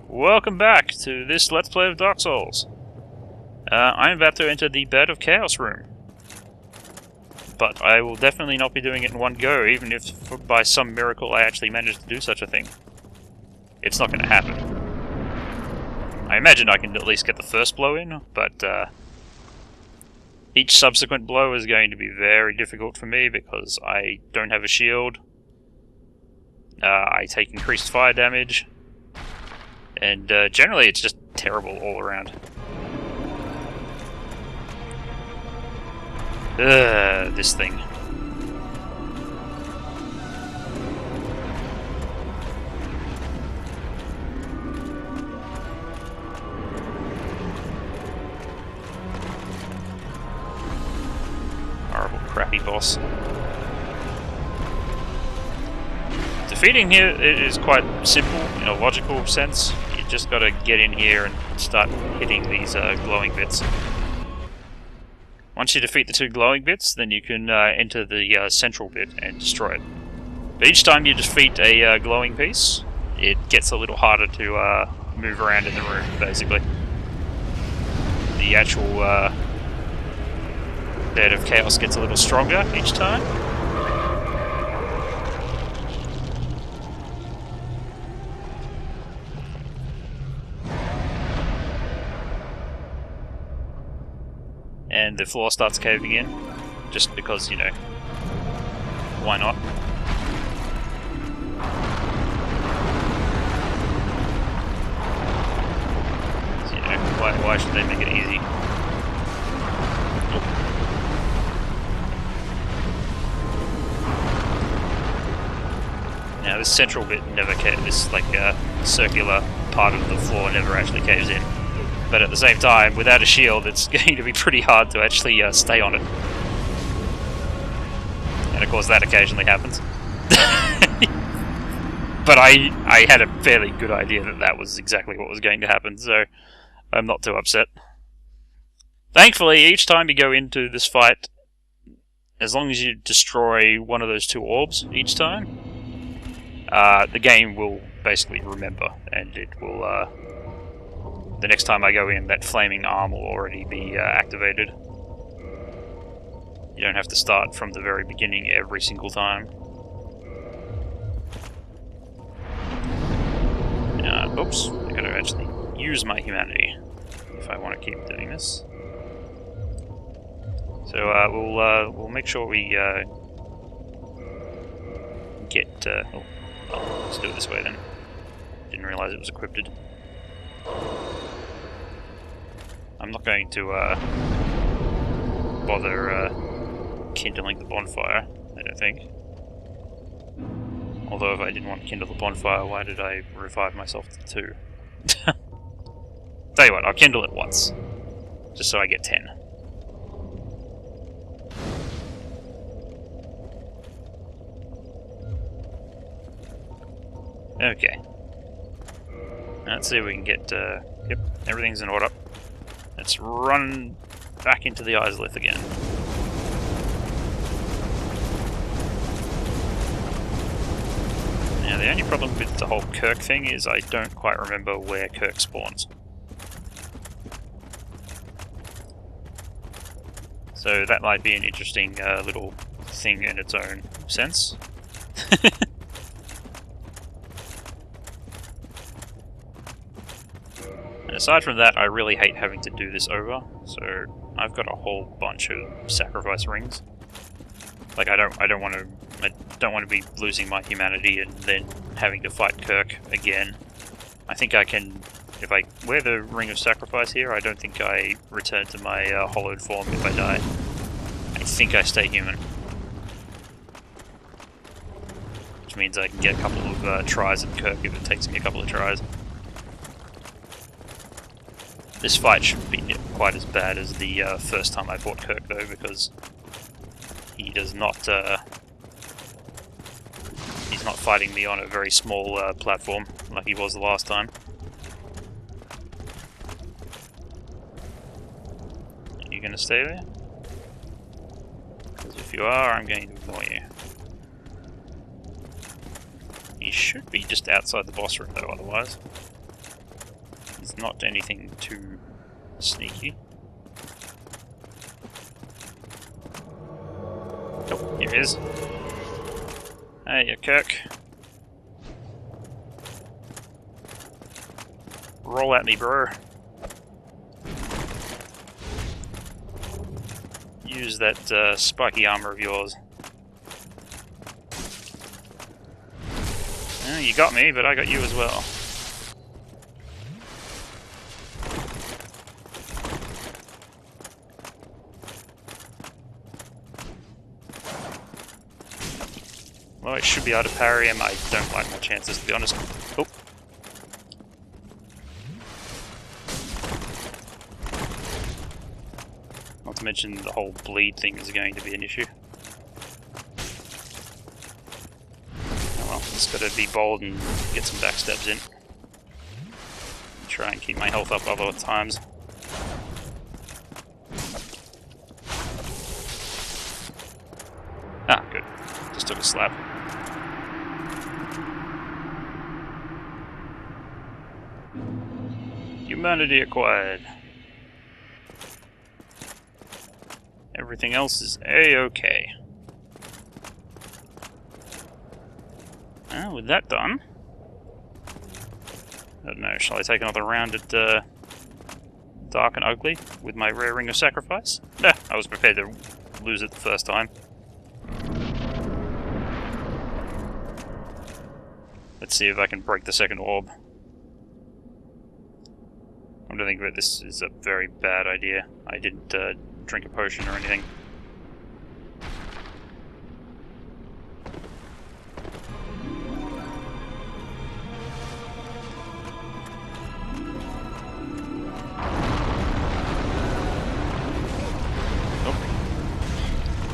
Welcome back to this Let's Play of Dark Souls. I'm about to enter the Bed of Chaos room. But I will definitely not be doing it in one go, even if by some miracle I actually manage to do such a thing. It's not going to happen. I imagine I can at least get the first blow in, but each subsequent blow is going to be very difficult for me because I don't have a shield. I take increased fire damage. And generally it's just terrible all around. This thing. Horrible, crappy boss. Defeating here is quite simple in a logical sense. You just gotta get in here and start hitting these glowing bits. Once you defeat the two glowing bits, then you can enter the central bit and destroy it. But each time you defeat a glowing piece, it gets a little harder to move around in the room, basically. The actual Bed of Chaos gets a little stronger each time. And the floor starts caving in, just because, you know, why not? So, you know, why should they make it easy? Now this central bit never caves, this like circular part of the floor never actually caves in. But at the same time, without a shield, it's going to be pretty hard to actually stay on it. And of course that occasionally happens. But I had a fairly good idea that that was exactly what was going to happen, so I'm not too upset. Thankfully, each time you go into this fight, as long as you destroy one of those two orbs each time, the game will basically remember, and it will... the next time I go in, that flaming arm will already be activated. You don't have to start from the very beginning every single time. Oops, I gotta actually use my humanity if I want to keep doing this. So we'll make sure we get. Let's do it this way then. Didn't realize it was equipped. I'm not going to bother kindling the bonfire, I don't think. Although if I didn't want to kindle the bonfire, why did I revive myself to 2? Tell you what, I'll kindle it once. Just so I get 10. Okay. Let's see if we can get... yep, everything's in order. Let's run back into the Izalith again. Now the only problem with the whole Kirk thing is I don't quite remember where Kirk spawns. So that might be an interesting little thing in its own sense. And aside from that, I really hate having to do this over, so I've got a whole bunch of sacrifice rings. Like I don't want to be losing my humanity and then having to fight Kirk again. I think I can, if I wear the ring of sacrifice here, I don't think I return to my hollowed form if I die. I think I stay human. Which means I can get a couple of tries at Kirk if it takes me a couple of tries. This fight shouldn't be quite as bad as the first time I fought Kirk, though, because he does not. He's not fighting me on a very small platform like he was the last time. Are you going to stay there? Because if you are, I'm going to ignore you. He should be just outside the boss room, though, otherwise. not anything too sneaky. Oh, here he is. Hey, Kirk. Roll at me, bro. Use that spiky armor of yours. You got me, but I got you as well. Well, I should be able to parry him. I don't like my chances, to be honest. Oh. Not to mention the whole bleed thing is going to be an issue. Oh well, just gotta be bold and get some backstabs in. Try and keep my health up other times. Ah, good. Just took a slap. Humanity acquired. Everything else is A-okay. With that done... I don't know, shall I take another round at Dark and Ugly with my rare Ring of Sacrifice? Nah, I was prepared to lose it the first time. Let's see if I can break the second orb. I don't think that this is a very bad idea. I didn't drink a potion or anything.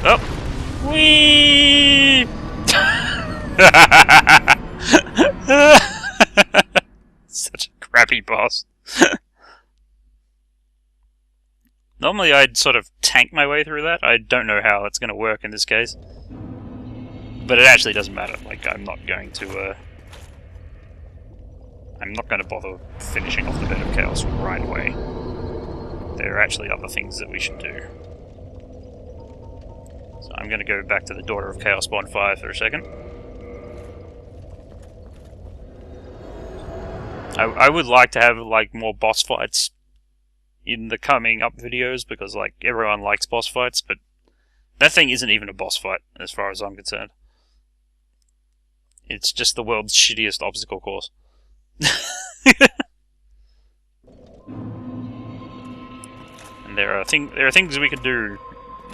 Oh! Whee! Such a crappy boss. Normally I'd sort of tank my way through that. I don't know how it's going to work in this case. But it actually doesn't matter. Like, I'm not going to bother finishing off the Bed of Chaos right away. There are actually other things that we should do. So I'm going to go back to the Daughter of Chaos bonfire for a second. I would like to have, like, more boss fights in the coming up videos, because, like, everyone likes boss fights, but that thing isn't even a boss fight, as far as I'm concerned. It's just the world's shittiest obstacle course. And there are things we can do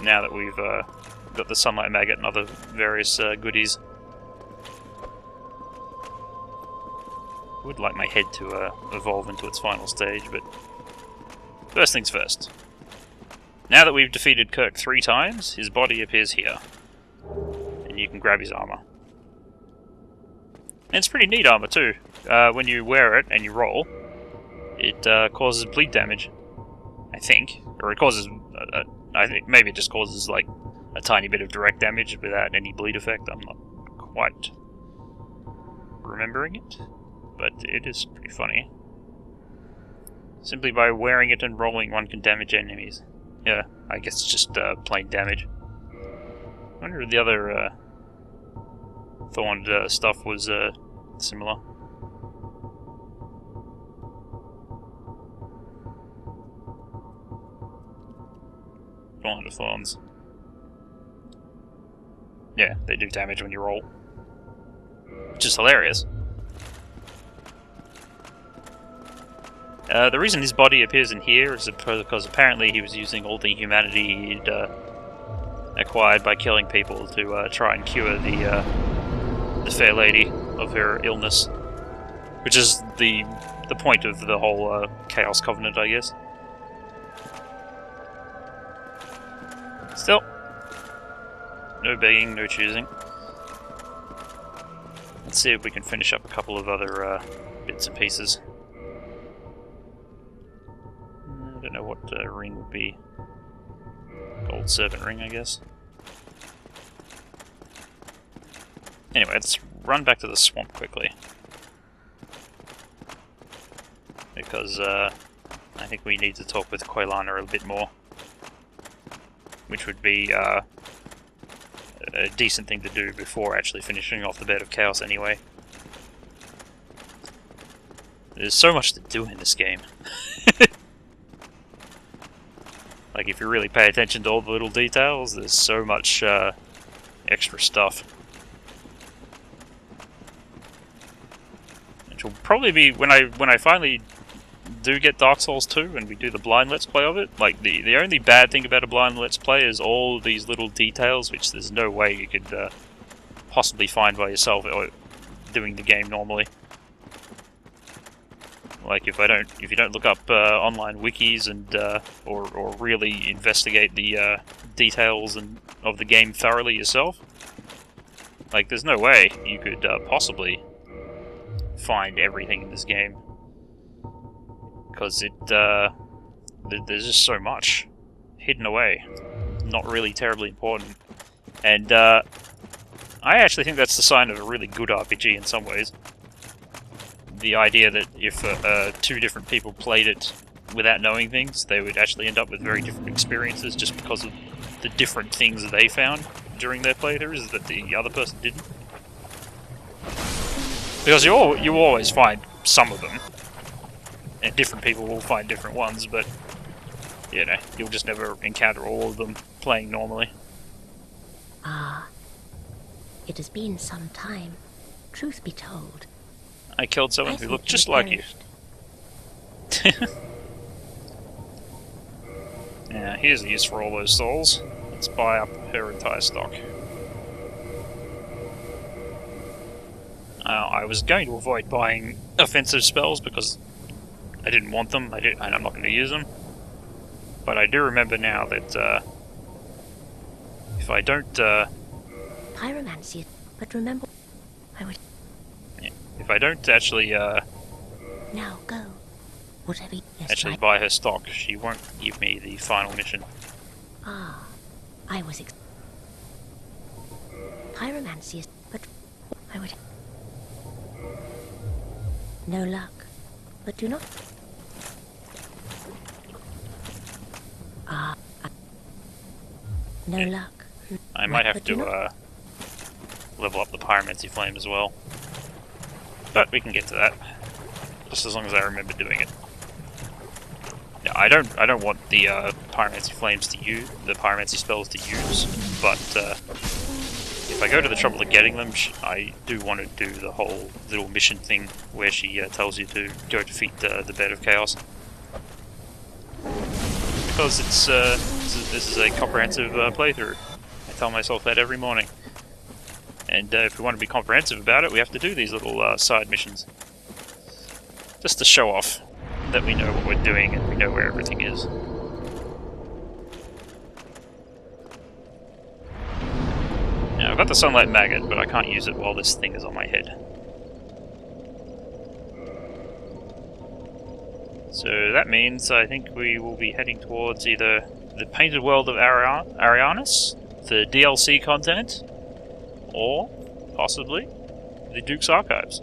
now that we've got the Sunlight Maggot and other various goodies. I would like my head to evolve into its final stage, but first things first. Now that we've defeated Kirk 3 times, his body appears here. And you can grab his armor. And it's pretty neat armor too. When you wear it and you roll, it causes bleed damage, I think. Or it causes... I think maybe it just causes, like, a tiny bit of direct damage without any bleed effect. I'm not quite remembering it, but it is pretty funny. Simply by wearing it and rolling, one can damage enemies. Yeah, I guess it's just plain damage. I wonder if the other thorned stuff was similar. Thorn of Thorns. Yeah, they do damage when you roll. Which is hilarious. The reason his body appears in here is because apparently he was using all the humanity he'd acquired by killing people to try and cure the fair lady of her illness. Which is the point of the whole Chaos Covenant, I guess. Still, no begging, no choosing. Let's see if we can finish up a couple of other bits and pieces. I don't know what ring would be. Gold Serpent Ring, I guess. Anyway, let's run back to the swamp quickly. Make because I think we need to talk with Koilana a bit more, which would be a decent thing to do before actually finishing off the Bed of Chaos anyway. There's so much to do in this game. Like, if you really pay attention to all the little details, there's so much extra stuff. Which will probably be when I finally do get Dark Souls 2 and we do the blind Let's Play of it. Like, the only bad thing about a blind Let's Play is all these little details, which there's no way you could possibly find by yourself or doing the game normally. Like, if you don't look up online wikis and or really investigate the details of the game thoroughly yourself, like, there's no way you could possibly find everything in this game, because there's just so much hidden away, not really terribly important. And I actually think that's the sign of a really good RPG in some ways. The idea that if two different people played it without knowing things, they would actually end up with very different experiences just because of the different things that they found during their playthroughs that the other person didn't. Because you always find some of them, and different people will find different ones, but, you know, you'll just never encounter all of them playing normally. Ah, it has been some time, truth be told. I killed someone who looked just like you. Yeah, here's the use for all those souls. Let's buy up her entire stock. I was going to avoid buying offensive spells because I didn't want them, and I'm not going to use them. But I do remember now that if I don't... Pyromancy, but remember, I would... Yeah, if I don't actually... Now go. Whatever. Yes, actually buy her stock, she won't give me the final mission. Ah, I was... Pyromancy, but I would... No luck, but do not... Ah, no luck. I might have to level up the Pyromancy Flame as well. But we can get to that. Just as long as I remember doing it. Yeah, I don't want the Pyromancy Flames to use, the Pyromancy spells to use, but if I go to the trouble of getting them, I do want to do the whole little mission thing where she tells you to go defeat the Bed of Chaos. Because this is a comprehensive playthrough. I tell myself that every morning. And if we want to be comprehensive about it, we have to do these little side missions. Just to show off that we know what we're doing and we know where everything is. Now, I've got the Sunlight Maggot, but I can't use it while this thing is on my head. So that means I think we will be heading towards either the Painted World of Arianus, the DLC content, or possibly the Duke's Archives.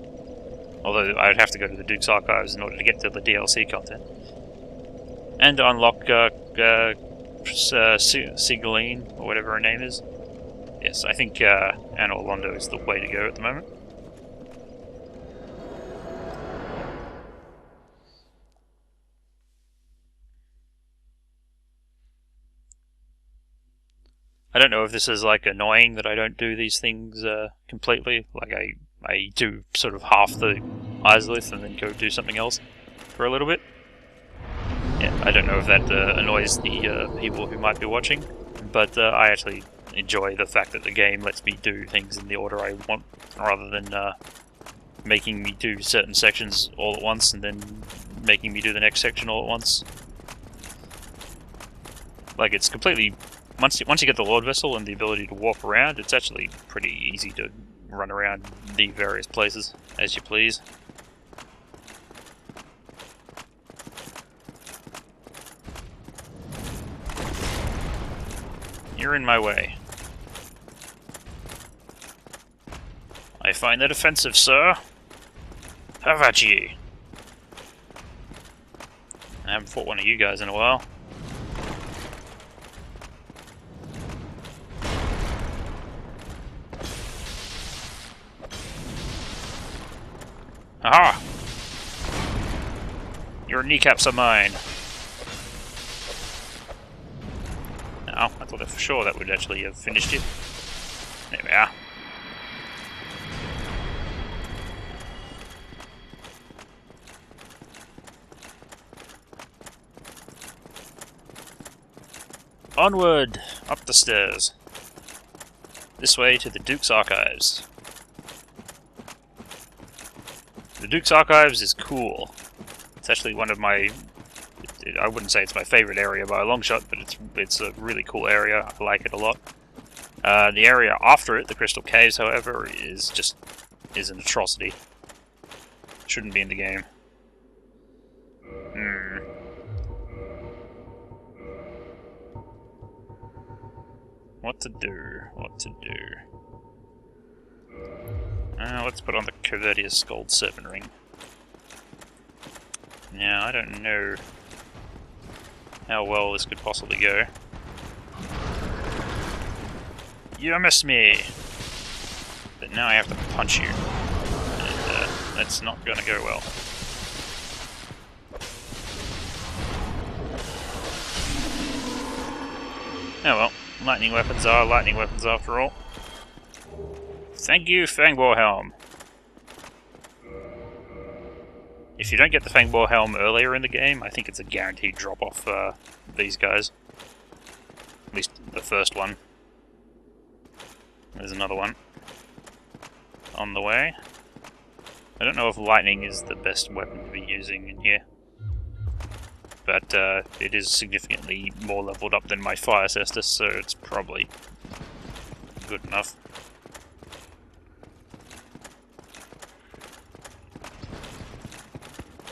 Although I'd have to go to the Duke's Archives in order to get to the DLC content. And unlock Sigaline, or whatever her name is. Yes, I think Anna Orlando is the way to go at the moment. I don't know if this is like annoying that I don't do these things completely. Like I do sort of half the Izalith and then go do something else for a little bit. Yeah, I don't know if that annoys the people who might be watching, but I actually enjoy the fact that the game lets me do things in the order I want, rather than making me do certain sections all at once and then making me do the next section all at once. Like, it's completely... Once you get the Lord Vessel and the ability to warp around, it's actually pretty easy to run around the various places as you please. You're in my way. I find that offensive, sir. Have at ye. I haven't fought one of you guys in a while. Aha! Your kneecaps are mine. Oh, I thought that for sure that would actually have finished you. There we are. Onward! Up the stairs. This way to the Duke's Archives. The Duke's Archives is cool. It's actually one of my... I wouldn't say it's my favourite area by a long shot, but it's a really cool area. I like it a lot. The area after it, the Crystal Caves, however, is an atrocity. Shouldn't be in the game. What to do? What to do? Let's put on the Courteous Gold Serpent Ring. Now, I don't know how well this could possibly go. You missed me! But now I have to punch you. And that's not gonna go well. Oh well, lightning weapons are lightning weapons after all. Thank you, Fangbore Helm! If you don't get the Fangbore Helm earlier in the game, I think it's a guaranteed drop off these guys. At least the first one. There's another one on the way. I don't know if lightning is the best weapon to be using in here. But it is significantly more leveled up than my fire Caestus, so it's probably good enough.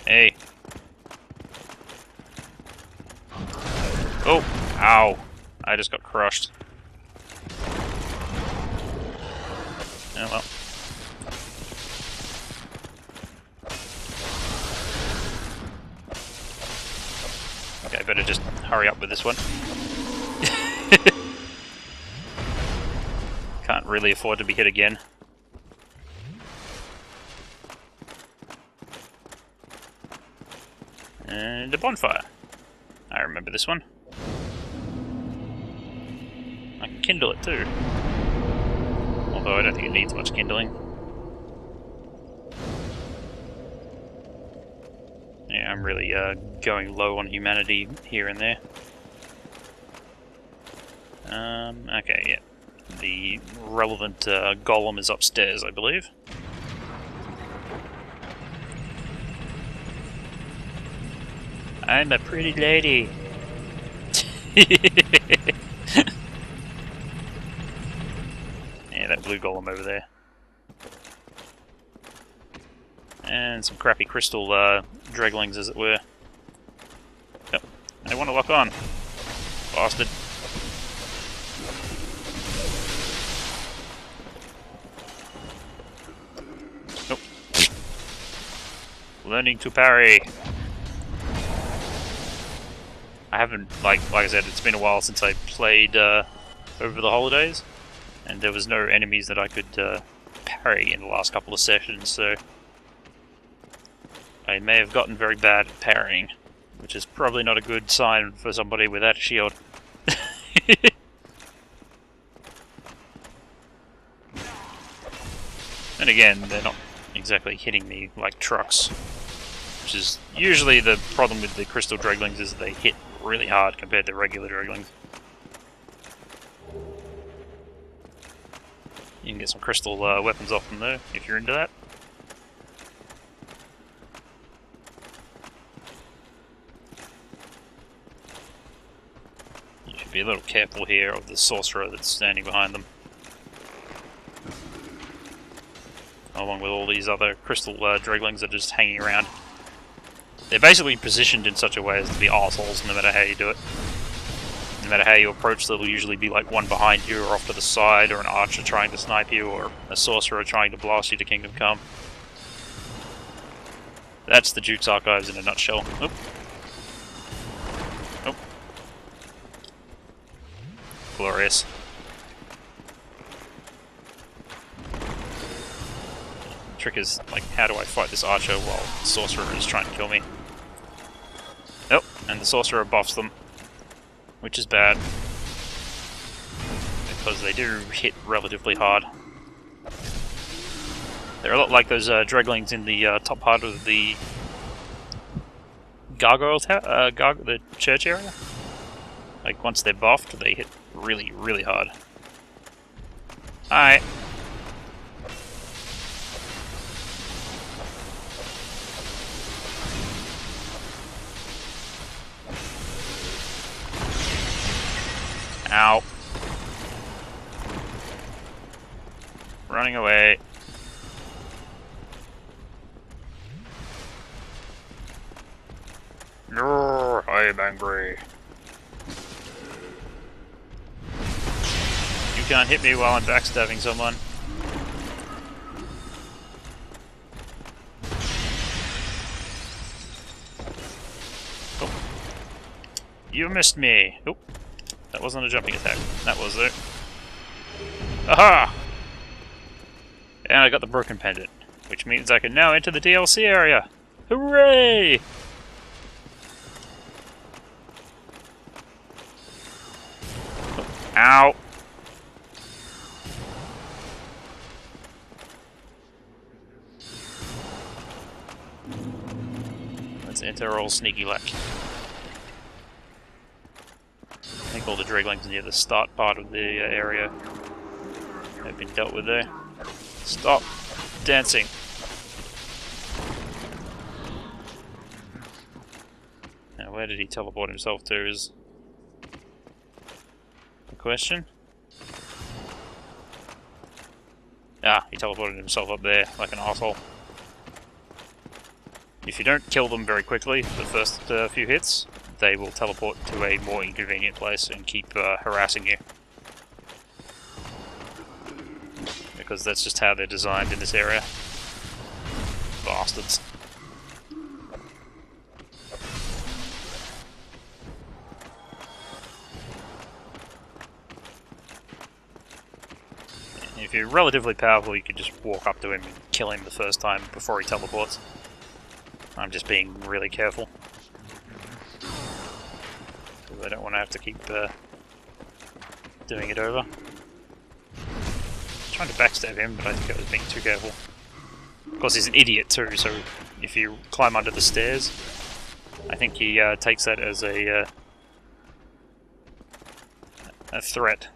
Hey. Oh, ow. I just got crushed. Oh well. Okay, better just hurry up with this one. Can't really afford to be hit again. And a bonfire. I remember this one. I can kindle it too. Although I don't think it needs much kindling. Yeah, I'm really going low on humanity here and there. Okay, yeah. The relevant golem is upstairs, I believe. I'm a pretty lady. Yeah, that blue golem over there. And some crappy crystal dreglings, as it were. Yep. I want to lock on. Bastard. Nope. Learning to parry. I haven't, like I said, it's been a while since I played over the holidays, and there was no enemies that I could parry in the last couple of sessions, so I may have gotten very bad at parrying, which is probably not a good sign for somebody without a shield. And again, they're not exactly hitting me like trucks, which is usually the problem with the crystal dreglings, is they hit really hard compared to regular dreglings. You can get some crystal weapons off them though, if you're into that. You should be a little careful here of the sorcerer that's standing behind them. Along with all these other crystal dreglings that are just hanging around. They're basically positioned in such a way as to be arseholes no matter how you do it. No matter how you approach, there'll usually be like one behind you or off to the side, or an archer trying to snipe you, or a sorcerer trying to blast you to Kingdom Come. That's the Duke's Archives in a nutshell. Oop. Glorious. The trick is, like, how do I fight this archer while the sorcerer is trying to kill me? Oh, and the sorcerer buffs them, which is bad, because they do hit relatively hard. They're a lot like those dreglings in the top part of the gargoyle the church area. Like, once they're buffed, they hit really, really hard. Alright. Ow. Running away. No, I am angry. You can't hit me while I'm backstabbing someone. Oh. You missed me. Oh. That wasn't a jumping attack. That was it. Aha! And I got the broken pendant, which means I can now enter the DLC area. Hooray! Ow! Let's enter all sneaky luck. I think all the dreglings near the start part of the area have been dealt with there. Stop dancing. Now, where did he teleport himself to is the question. Ah, he teleported himself up there like an arsehole. If you don't kill them very quickly, the first few hits, they will teleport to a more inconvenient place and keep harassing you. Because that's just how they're designed in this area. Bastards. If you're relatively powerful, you can just walk up to him and kill him the first time before he teleports. I'm just being really careful. Because I don't want to have to keep doing it over. Trying to backstab him, but I think I was being too careful. Of course, he's an idiot too, so if you climb under the stairs, I think he takes that as a threat,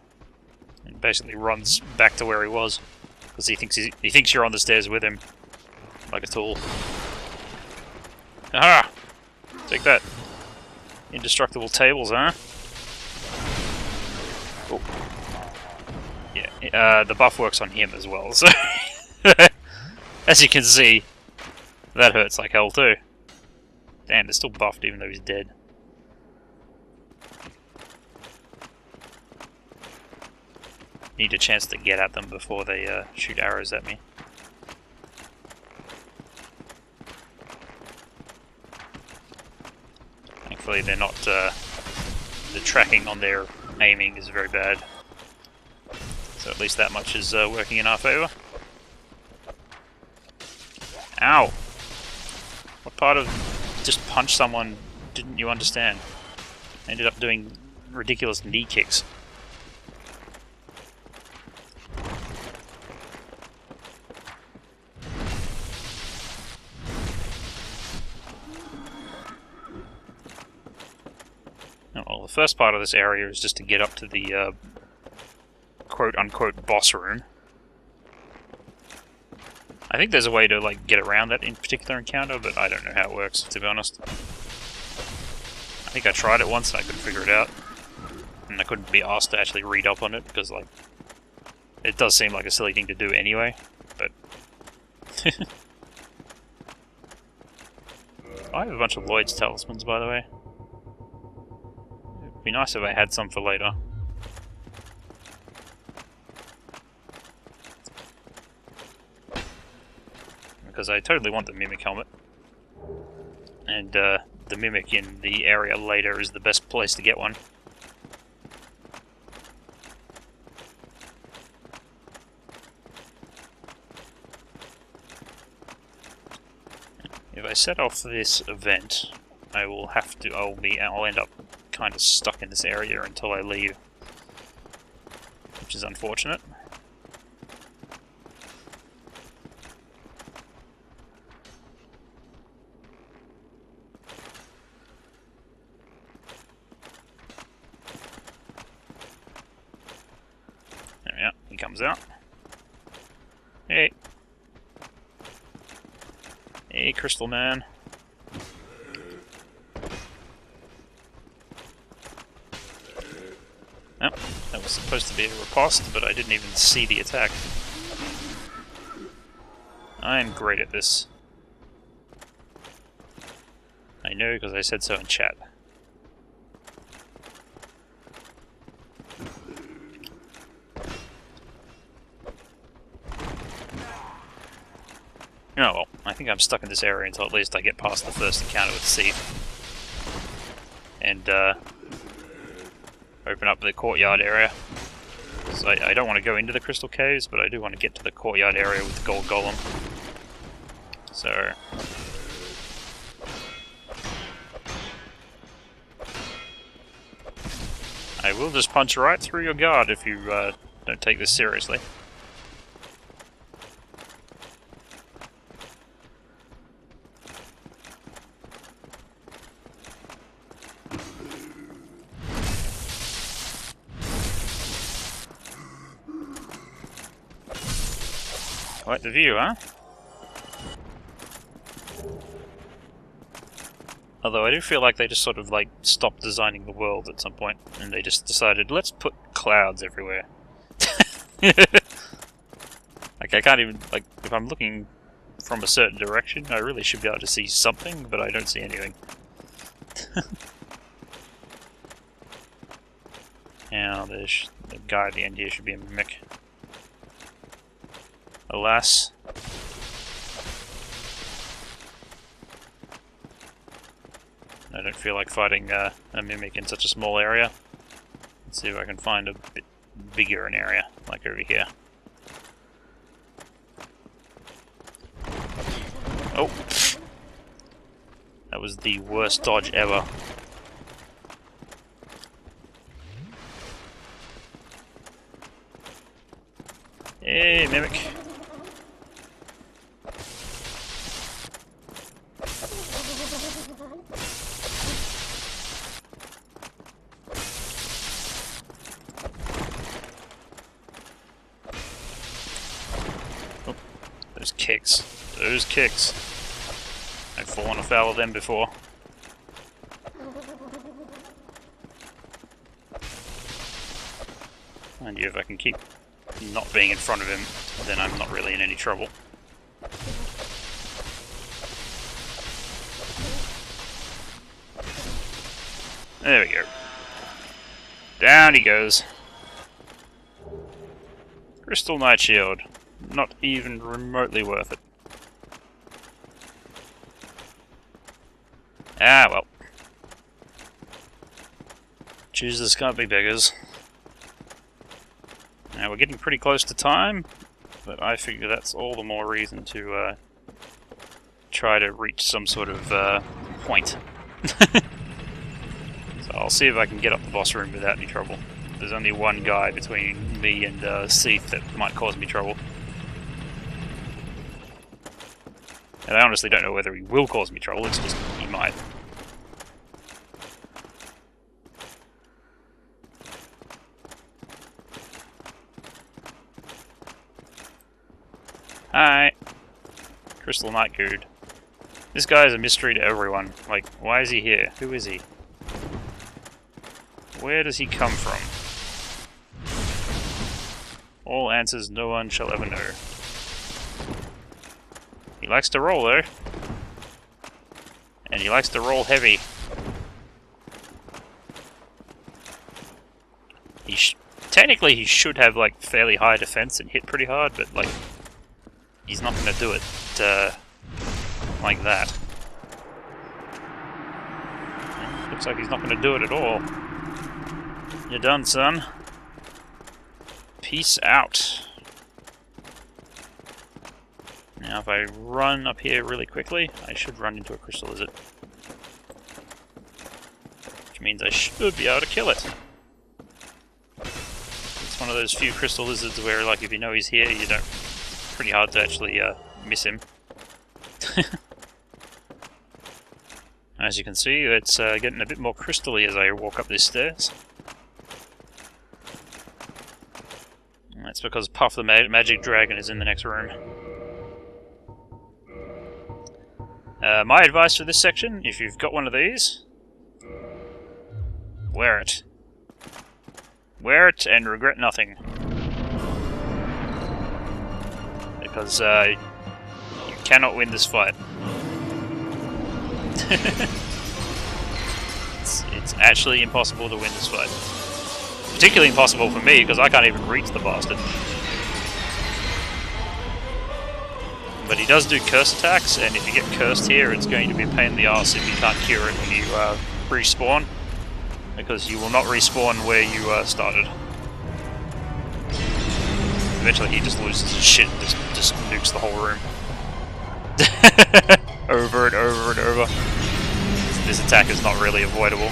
and basically runs back to where he was, because he thinks you're on the stairs with him, like a tool. Aha! Take that. Indestructible tables, huh? Oh. Yeah, the buff works on him as well, so... as you can see, that hurts like hell too. Damn, they're still buffed even though he's dead. Need a chance to get at them before they shoot arrows at me. Thankfully they're not... the tracking on their aiming is very bad. So at least that much is working in our favour. Ow! What part of just punch someone didn't you understand? I ended up doing ridiculous knee kicks. Well, the first part of this area is just to get up to the quote-unquote boss room. I think there's a way to like get around that in particular encounter, but I don't know how it works, to be honest. I think I tried it once and I couldn't figure it out. And I couldn't be asked to actually read up on it, because like... it does seem like a silly thing to do anyway, but... I have a bunch of Lloyd's talismans, by the way. It'd be nice if I had some for later. Because I totally want the Mimic helmet. And the Mimic in the area later is the best place to get one. I set off this event, I'll end up kind of stuck in this area until I leave, which is unfortunate. There we are, he comes out. Hey. Hey, Crystal Man. Oh, that was supposed to be a riposte, but I didn't even see the attack. I'm great at this. I know because I said so in chat. Oh well, I think I'm stuck in this area until at least I get past the first encounter with Seath. And, open up the courtyard area. So I don't want to go into the crystal caves, but I do want to get to the courtyard area with the gold golem. So... I will just punch right through your guard if you don't take this seriously. Quite the view, huh? Although I do feel like they just sort of like stopped designing the world at some point, and they just decided, let's put clouds everywhere. Like I can't even, like, if I'm looking from a certain direction, I really should be able to see something, but I don't see anything. Now the guy at the end here should be a mimic. Alas. I don't feel like fighting a mimic in such a small area. Let's see if I can find a bit bigger an area, like over here. Oh! That was the worst dodge ever. Hey, mimic! Those kicks. Those kicks. I've fallen afoul of them before. Mind you, if I can keep not being in front of him, then I'm not really in any trouble. There we go. Down he goes. Crystal Knight Shield. Not even remotely worth it. Ah, well. Choosers can't be beggars. Now, we're getting pretty close to time, but I figure that's all the more reason to try to reach some sort of point. So I'll see if I can get up the boss room without any trouble. There's only one guy between me and Seath that might cause me trouble. And I honestly don't know whether he will cause me trouble, it's just he might. Hi! Crystal Knight Good. This guy is a mystery to everyone. Like, why is he here? Who is he? Where does he come from? All answers no one shall ever know. He likes to roll, though. And he likes to roll heavy. Technically, he should have, like, fairly high defense and hit pretty hard, but, like, he's not going to do it like that. Looks like he's not going to do it at all. You're done, son. Peace out. Now if I run up here really quickly, I should run into a crystal lizard. Which means I should be able to kill it. It's one of those few crystal lizards where, like, if you know he's here, you don't... It's pretty hard to actually miss him. As you can see, it's getting a bit more crystally as I walk up these stairs. And that's because Puff the Magic Dragon is in the next room. My advice for this section, if you've got one of these, wear it. Wear it and regret nothing. Because you cannot win this fight. It's actually impossible to win this fight. Particularly impossible for me, because I can't even reach the bastard. But he does do curse attacks, and if you get cursed here, it's going to be a pain in the ass if you can't cure it when you respawn. Because you will not respawn where you started. Eventually he just loses his shit and just nukes the whole room. Over and over and over. This attack is not really avoidable.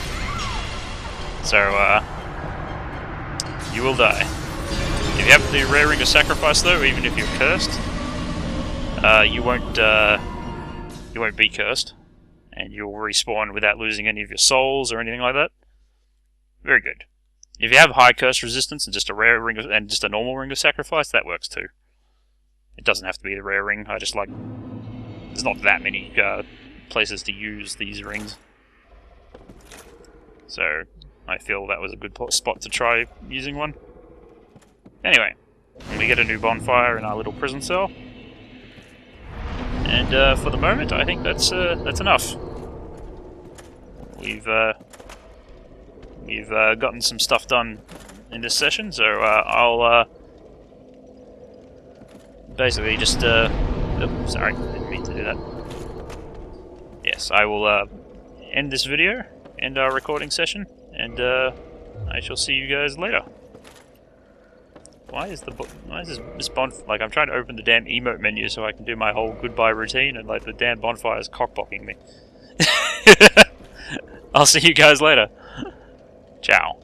So, you will die. If you have the rare ring of sacrifice though, even if you're cursed, you won't be cursed. And you'll respawn without losing any of your souls or anything like that. Very good. If you have high curse resistance and just a rare ring and just a normal ring of sacrifice, that works too. It doesn't have to be the rare ring. I just like... There's not that many places to use these rings. So, I feel that was a good spot to try using one. Anyway, we get a new bonfire in our little prison cell. And for the moment, I think that's enough. We've gotten some stuff done in this session, so I'll basically just... Oops, sorry, didn't mean to do that. Yes, I will end this video, end our recording session, and I shall see you guys later. Why is this bonfire... Like, I'm trying to open the damn emote menu so I can do my whole goodbye routine, and like the damn bonfire is cockblocking me. I'll see you guys later. Ciao.